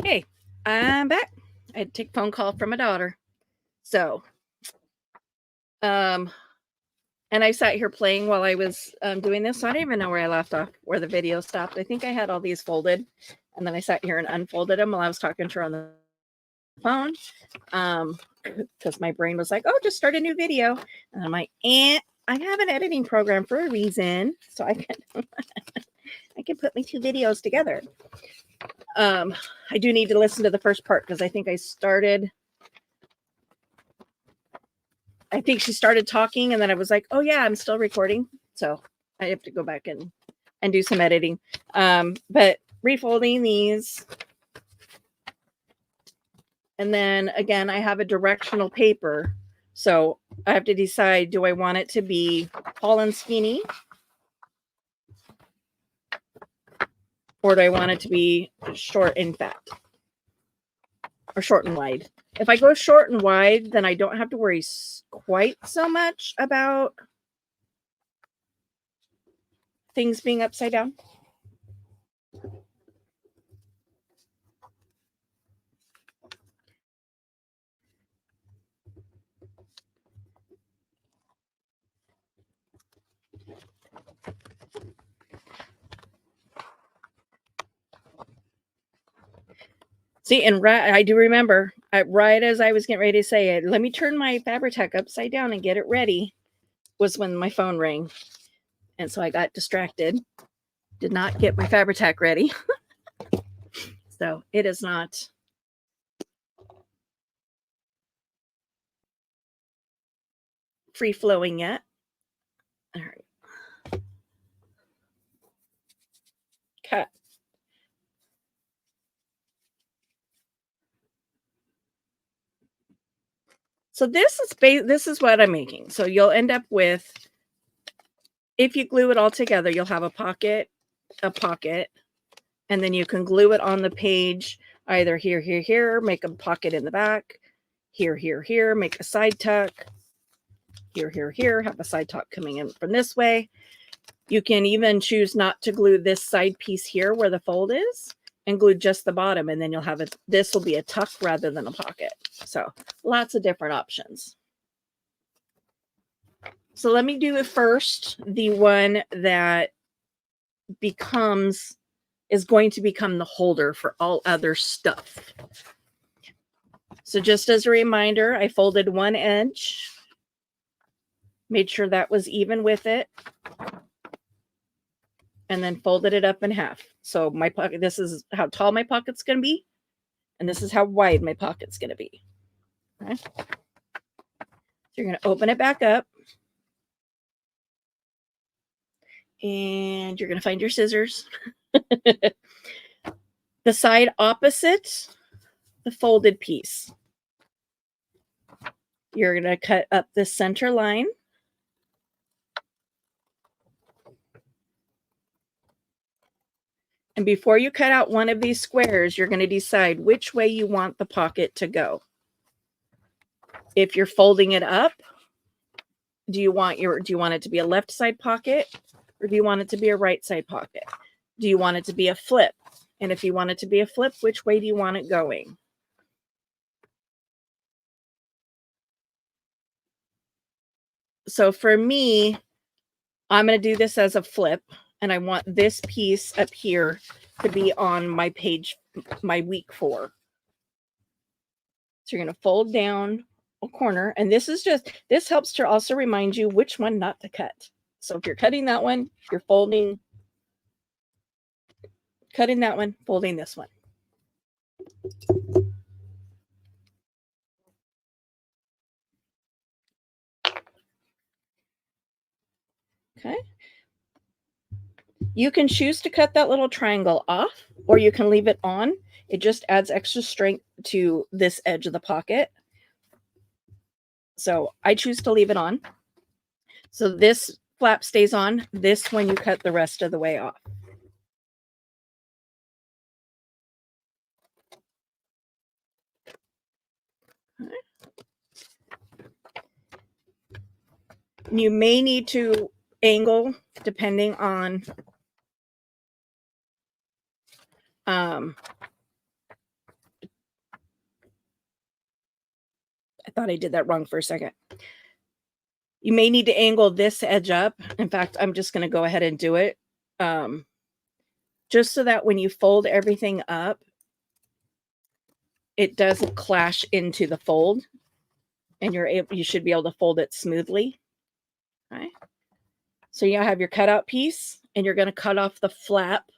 Hey, I'm back. I had to take a phone call from my daughter. So, um, and I sat here playing while I was doing this. So I don't even know where I left off, where the video stopped. I think I had all these folded, and then I sat here and unfolded them while I was talking to her on the phone. Because my brain was like, "Oh, just start a new video," and I'm like, I have an editing program for a reason, so I can I can put my two videos together." I do need to listen to the first part because I think she started talking, and then I was like, "Oh yeah, I'm still recording." So I have to go back and do some editing. But refolding these, and then again, I have a directional paper, so I have to decide: do I want it to be tall and skinny, or do I want it to be short and fat, or short and wide? If I go short and wide, then I don't have to worry quite so much about things being upside down. See, and I do remember, right as I was getting ready to say it, let me turn my Fabri-Tac upside down and get it ready, was when my phone rang. And so I got distracted, did not get my Fabri-Tac ready. So it is not free flowing yet. All right. Cut. So this is what I'm making. So you'll end up with, if you glue it all together, you'll have a pocket, and then you can glue it on the page either here, make a pocket in the back, here, make a side tuck, here, have a side tuck coming in from this way. You can even choose not to glue this side piece here where the fold is and glue just the bottom, and then you'll have it. This will be a tuck rather than a pocket. So lots of different options. So let me do first the one that is going to become the holder for all other stuff. So just as a reminder, I folded one edge, made sure that was even with it, and then folded it up in half. So my pocket, this is how tall my pocket's going to be, and this is how wide my pocket's going to be. Okay. So you're going to open it back up, and you're going to find your scissors. The side opposite the folded piece. You're going to cut up the center line. And before you cut out one of these squares, you're going to decide which way you want the pocket to go. If you're folding it up, do you want it to be a left side pocket, or do you want it to be a right side pocket? Do you want it to be a flip? And if you want it to be a flip, which way do you want it going? So for me, I'm going to do this as a flip, and I want this piece up here to be on my page, my week 4. So you're going to fold down a corner, and this helps to also remind you which one not to cut. So if you're cutting that one, you're cutting that one, folding this one. Okay. You can choose to cut that little triangle off, or you can leave it on. It just adds extra strength to this edge of the pocket. So I choose to leave it on. So this flap stays on. This one you cut the rest of the way off. Okay. You may need to angle depending on I thought I did that wrong for a second. You may need to angle this edge up. In fact, I'm just going to go ahead and do it. Just so that when you fold everything up, it doesn't clash into the fold, and you should be able to fold it smoothly. Okay. So you have your cutout piece, and you're going to cut off the flap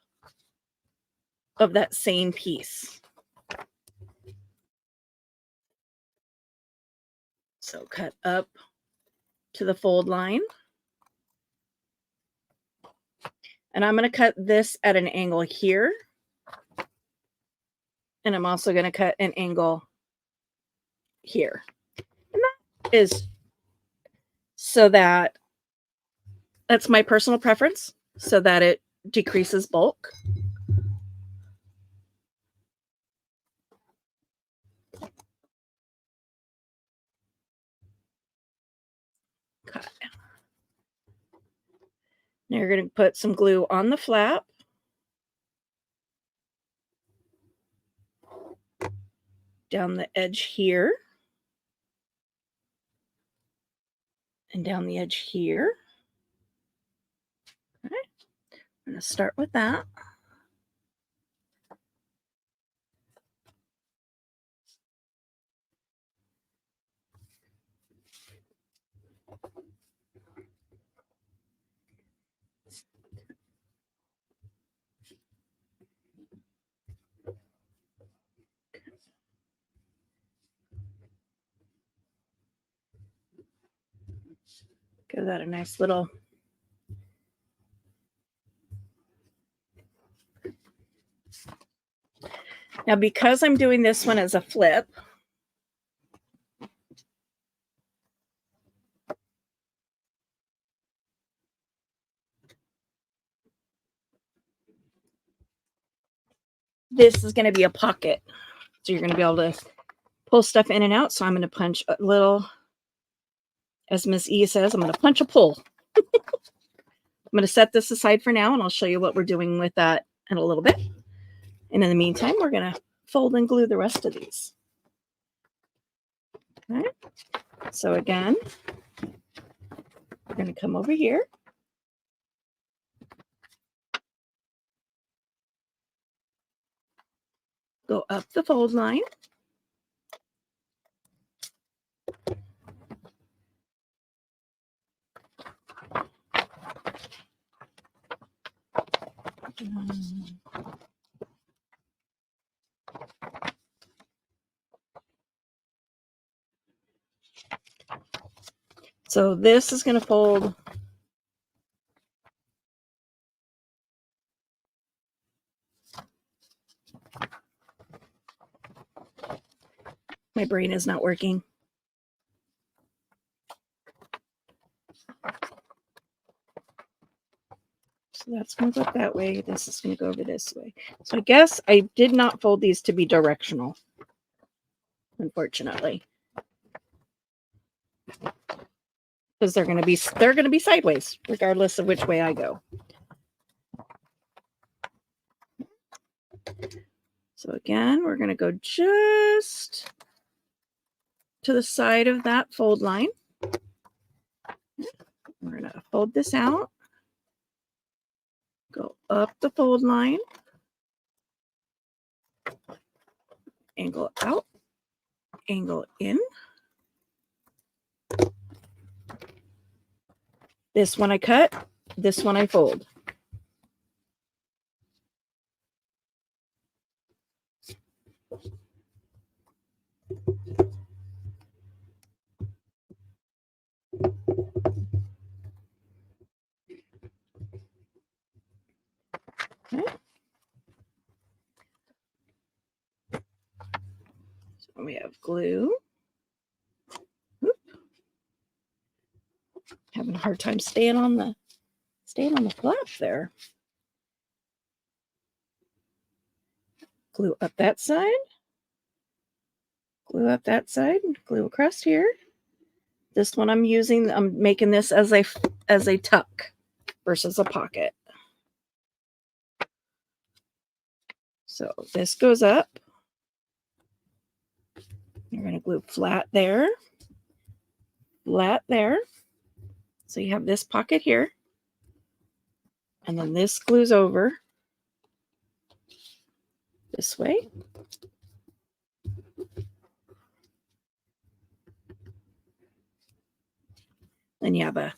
of that same piece. So cut up to the fold line. And I'm going to cut this at an angle here. And I'm also going to cut an angle here. And that is so that that's my personal preference, so that it decreases bulk. Cut. Now you're going to put some glue on the flap. Down the edge here. And down the edge here. Okay. I'm going to start with that. Give that a nice little Now, because I'm doing this one as a flip, this is going to be a pocket. So you're going to be able to pull stuff in and out. So I'm going to punch a little, as Miss E says, I'm going to punch a pull. I'm going to set this aside for now, and I'll show you what we're doing with that in a little bit. And in the meantime, we're going to fold and glue the rest of these. All right. So again, we're going to come over here. Go up the fold line. So this is going to fold my brain is not working. So that's going to go that way. This is going to go over this way. So I guess I did not fold these to be directional, unfortunately, because they're going to be sideways regardless of which way I go. So again, we're going to go just to the side of that fold line. We're going to fold this out, go up the fold line, angle out, angle in. This one I cut, this one I fold. Okay. So we have glue. Oop. Having a hard time staying on the flap there. Glue up that side. Glue up that side. Glue across here. This one I'm making this as a tuck versus a pocket. So this goes up. You're going to glue flat there. Flat there. So you have this pocket here. And then this glues over this way. Then you have a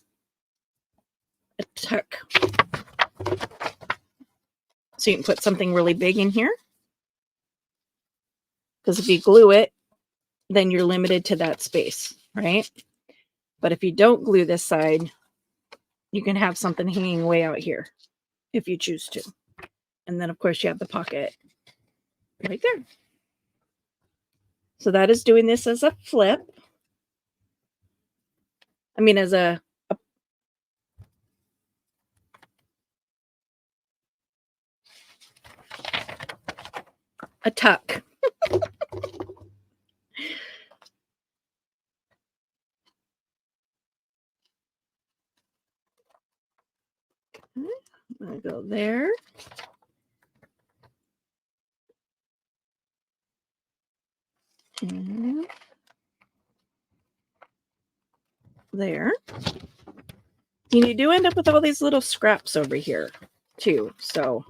tuck. So you can put something really big in here. Because if you glue it, then you're limited to that space, right? But if you don't glue this side, you can have something hanging way out here if you choose to. And then, of course, you have the pocket right there. So that is doing this as a flip. I mean, as a tuck. I'm going to go there. And there. And you do end up with all these little scraps over here, too. So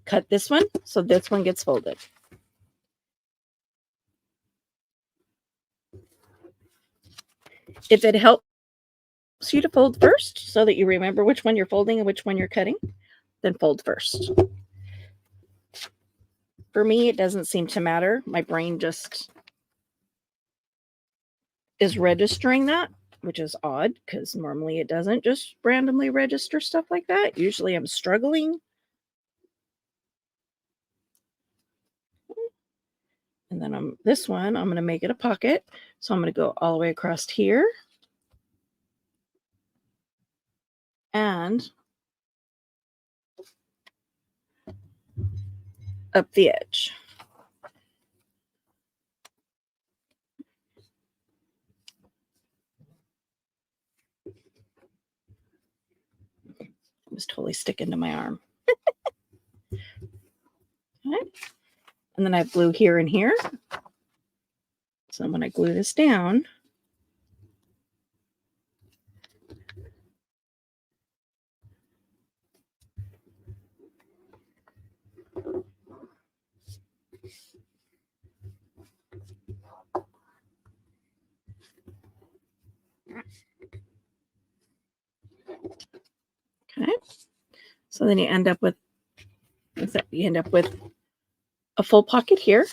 cut this one so this one gets folded. If it helps you to fold first so that you remember which one you're folding and which one you're cutting, then fold first. For me, it doesn't seem to matter. My brain just is registering that, which is odd because normally it doesn't just randomly register stuff like that. Usually I'm struggling. And then this one, I'm going to make it a pocket. So I'm going to go all the way across here. And up the edge. It was totally sticking to my arm. Okay. And then I have glue here and here. So when I glue this down, okay. So then you end up with a full pocket here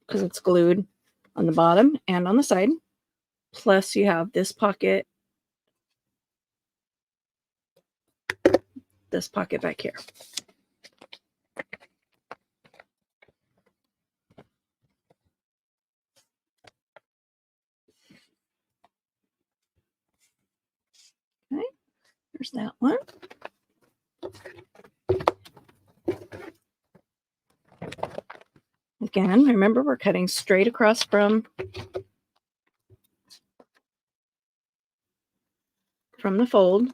because it's glued on the bottom and on the side. Plus you have this pocket back here. Okay, there's that one. Again, remember we're cutting straight across from the fold.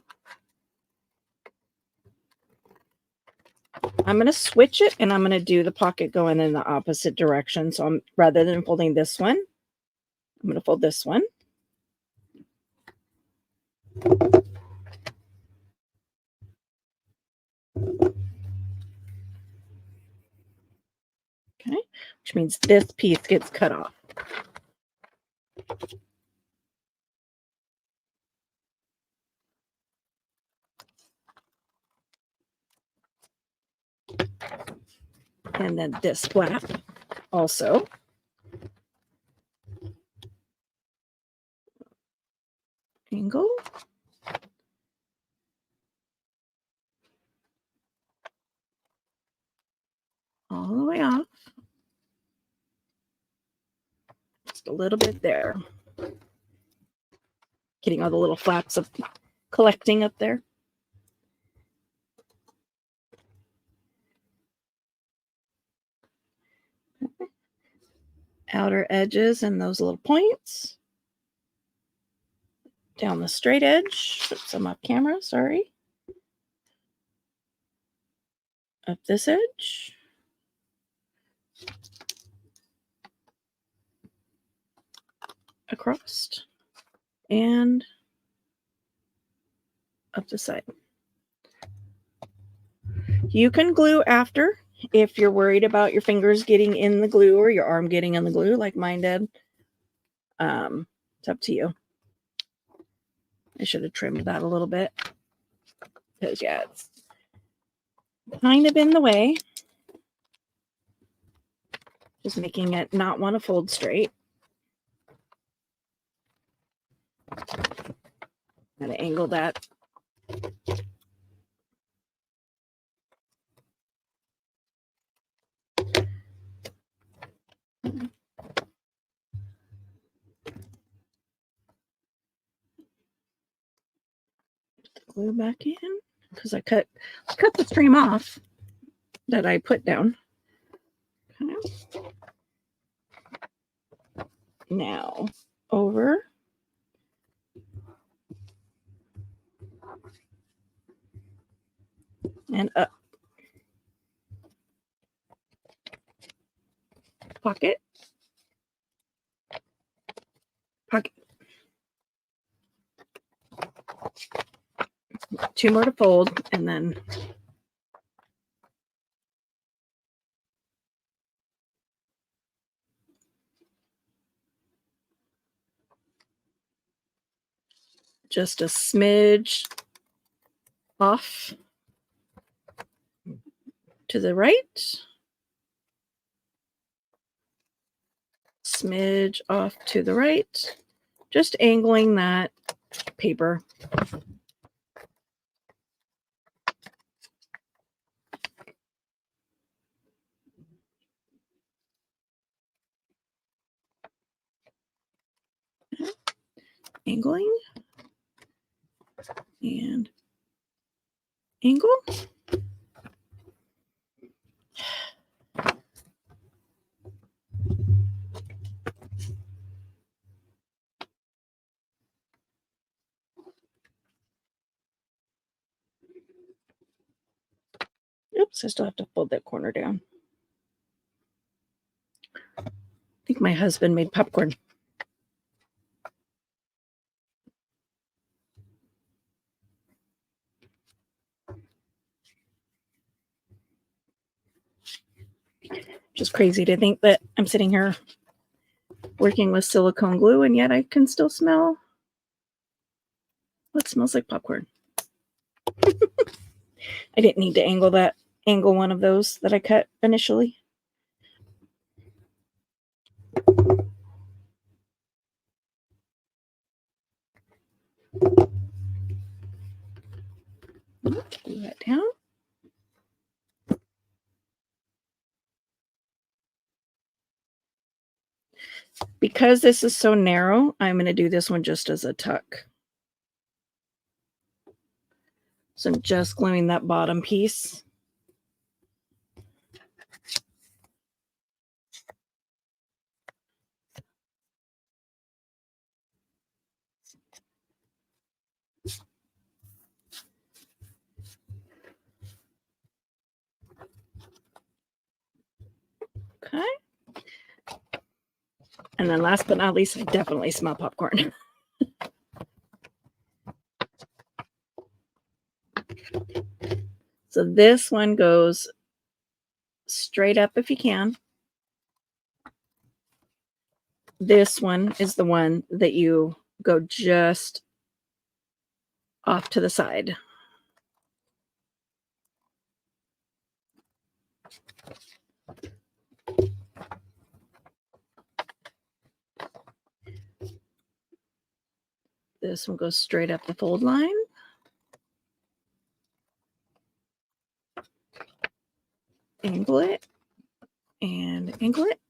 I'm going to switch it and I'm going to do the pocket going in the opposite direction. So rather than folding this one, I'm going to fold this one. Okay, which means this piece gets cut off. And then this flap also. Angle. All the way off. Just a little bit there. Getting all the little flaps of collecting up there. outer edges and those little points. Down the straight edge. Oops, I'm off camera, sorry. Up this edge. Across. And up the side. You can glue after if you're worried about your fingers getting in the glue or your arm getting in the glue like mine did. It's up to you. I should have trimmed that a little bit because yeah, it's kind of in the way. Just making it not want to fold straight. I'm going to angle that. Glue back in because I cut the stream off that I put down. Okay. Now over and up. Pocket. Pocket. 2 more to fold and then just a smidge off to the right. Smidge off to the right. Just angling that paper. Angling and angle. Oops, I still have to fold that corner down. I think my husband made popcorn. Just crazy to think that I'm sitting here working with silicone glue and yet I can still smell what smells like popcorn. I didn't need to angle one of those that I cut initially. Glue that down. Because this is so narrow, I'm going to do this one just as a tuck. So I'm just gluing that bottom piece. Okay. And then last but not least, I definitely smell popcorn. So this one goes straight up if you can. This one is the one that you go just off to the side. This one goes straight up the fold line. Angle it and angle it.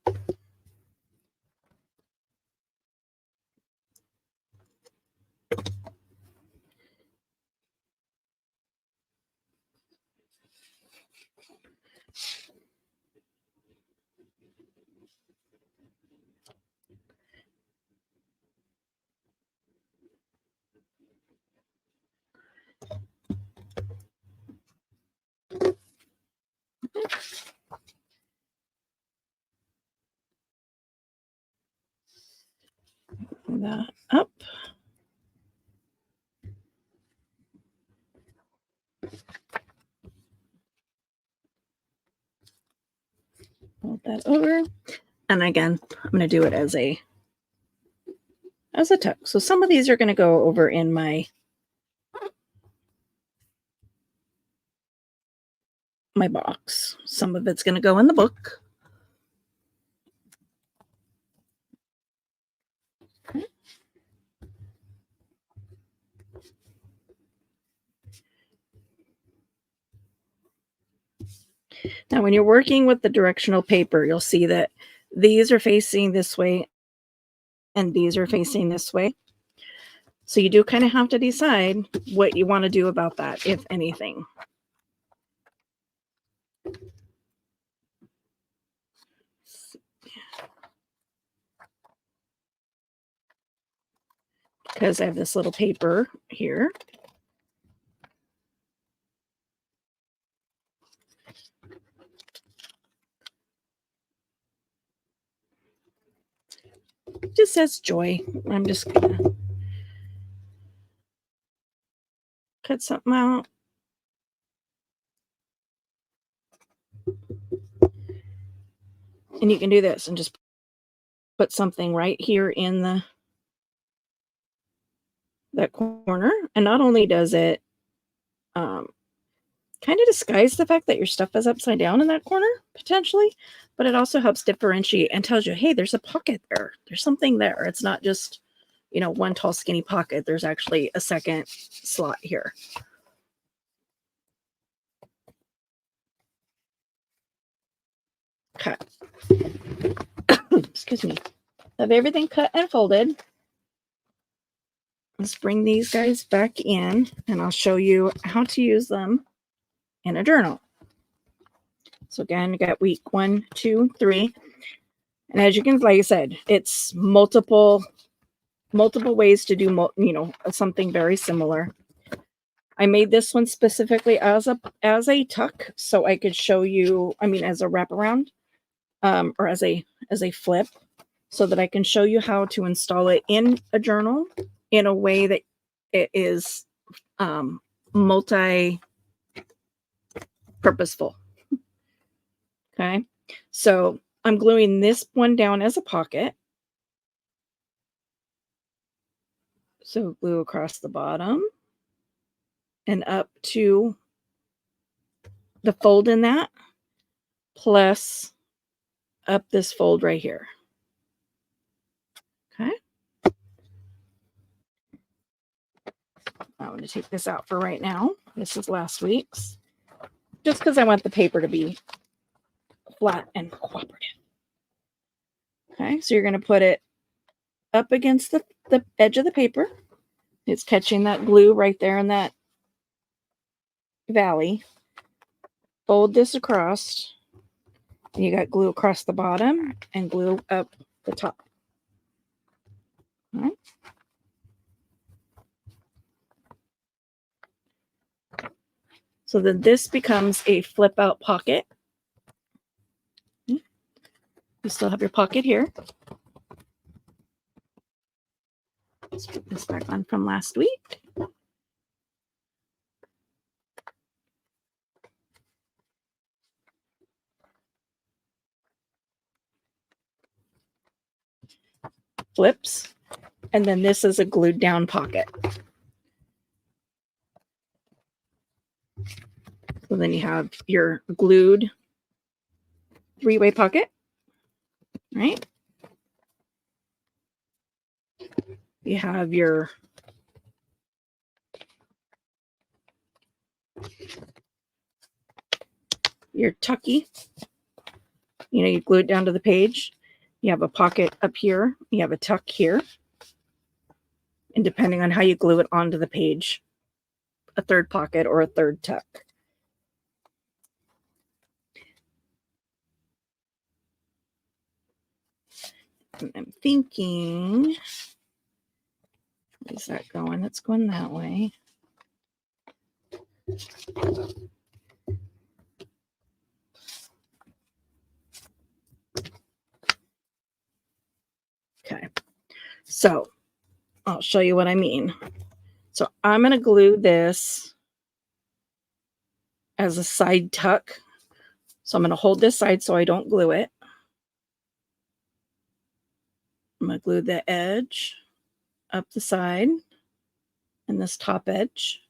bring that up. Fold that over. And again, I'm going to do it as a tuck. So some of these are going to go over in my box. Some of it's going to go in the book. Okay. Now, when you're working with the directional paper, you'll see that these are facing this way and these are facing this way. So you do kind of have to decide what you want to do about that, if anything. Because I have this little paper here. It just says joy. I'm just going to cut something out. And you can do this and just put something right here in that corner. And not only does it kind of disguise the fact that your stuff is upside down in that corner, potentially, but it also helps differentiate and tells you, hey, there's a pocket there. There's something there. It's not just, one tall, skinny pocket. There's actually a second slot here. Okay. Excuse me. Have everything cut and folded. Let's bring these guys back in, and I'll show you how to use them in a journal. So again, you got week 1, 2, 3. And as you can, like I said, it's multiple ways to do, something very similar. I made this one specifically as a tuck, so I could show you, as a wraparound, or as a flip, so that I can show you how to install it in a journal in a way that it is multi-purposeful. Okay, so I'm gluing this one down as a pocket. So glue across the bottom and up to the fold in that, plus up this fold right here. Okay. I'm going to take this out for right now. This is last week's, just because I want the paper to be flat and cooperative. Okay, so you're going to put it up against the edge of the paper. It's catching that glue right there in that valley. Fold this across. And you got glue across the bottom and glue up the top. All right. So then this becomes a flip out pocket. You still have your pocket here. Let's put this back on from last week. Flips. And then this is a glued down pocket. So then you have your glued 3-way pocket, right? You have your tucky. You glue it down to the page. You have a pocket up here. You have a tuck here. And depending on how you glue it onto the page, a third pocket or a third tuck. And I'm thinking, where's that going? It's going that way. Okay, so I'll show you what I mean. So I'm going to glue this as a side tuck. So I'm going to hold this side so I don't glue it. I'm going to glue the edge up the side and this top edge.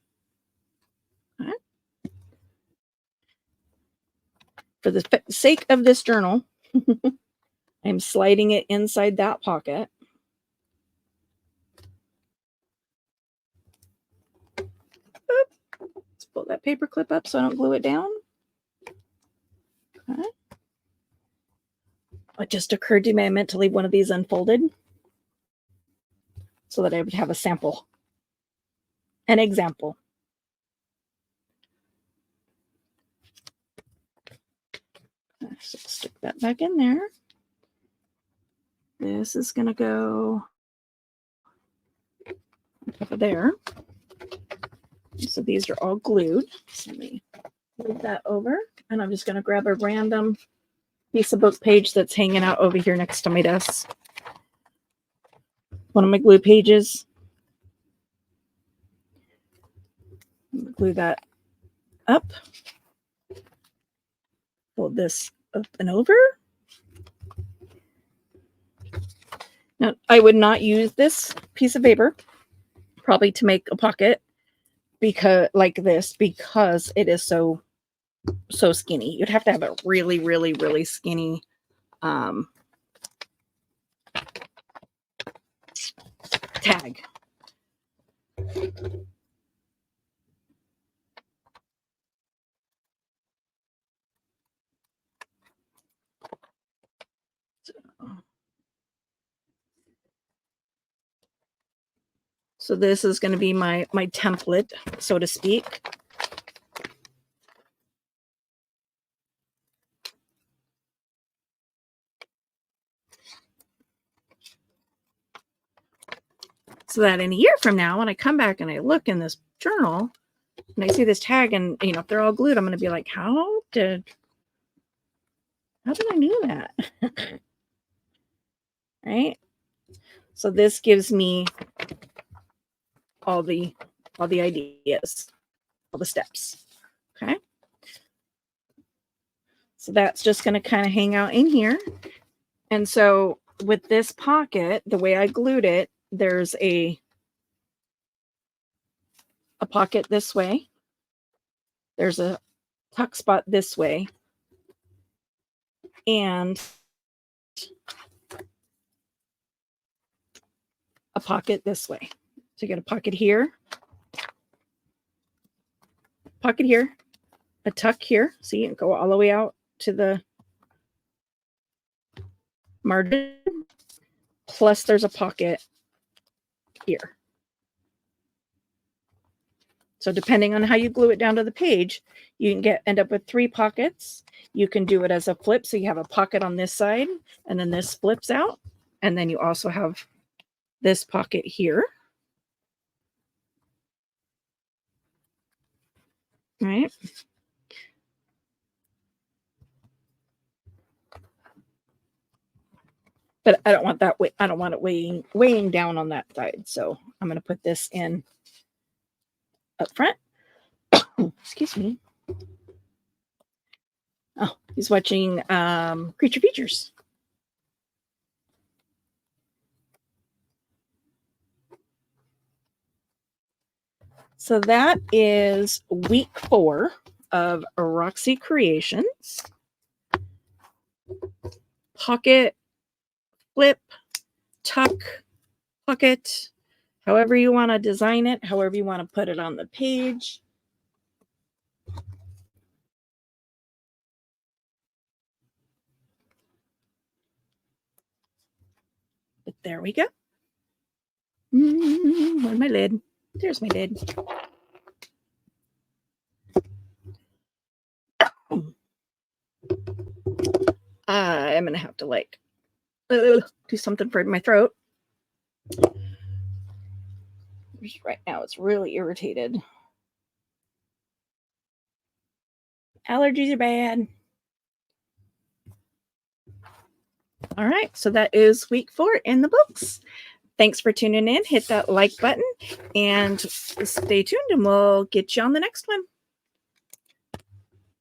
Okay. For the sake of this journal, I'm sliding it inside that pocket. Let's pull that paper clip up so I don't glue it down. Okay. It just occurred to me I meant to leave one of these unfolded so that I would have a sample, an example. So stick that back in there. This is going to go over there. So these are all glued. So let me move that over. And I'm just going to grab a random piece of book page that's hanging out over here next to my desk. One of my glue pages. Glue that up. Fold this up and over. Now, I would not use this piece of paper probably to make a pocket because like this, because it is so skinny. You'd have to have a really, really, really skinny tag. So this is going to be my template, so to speak. So that in a year from now, when I come back and I look in this journal and I see this tag and, you know, if they're all glued, I'm going to be like, how did I know that? Right? So this gives me all the ideas, all the steps. Okay. So that's just going to kind of hang out in here. And so with this pocket, the way I glued it, there's a pocket this way. There's a tuck spot this way. And a pocket this way. So you get a pocket here, a tuck here. See, you can go all the way out to the margin. Plus there's a pocket here. So depending on how you glue it down to the page, you can end up with 3 pockets. You can do it as a flip. So you have a pocket on this side and then this flips out. And then you also have this pocket here. Right. But I don't want that way. I don't want it weighing down on that side. So I'm going to put this in up front. Excuse me. Oh, he's watching Creature Features. So that is week 4 of Roxy Creations. Pocket, flip, tuck, pocket, however you want to design it, however you want to put it on the page. But there we go. Where's my lid? There's my lid. I'm going to have to like do something for my throat. Right now it's really irritated. Allergies are bad. All right, so that is week 4 in the books. Thanks for tuning in. Hit that like button and stay tuned, and we'll get you on the next one.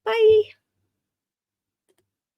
Bye.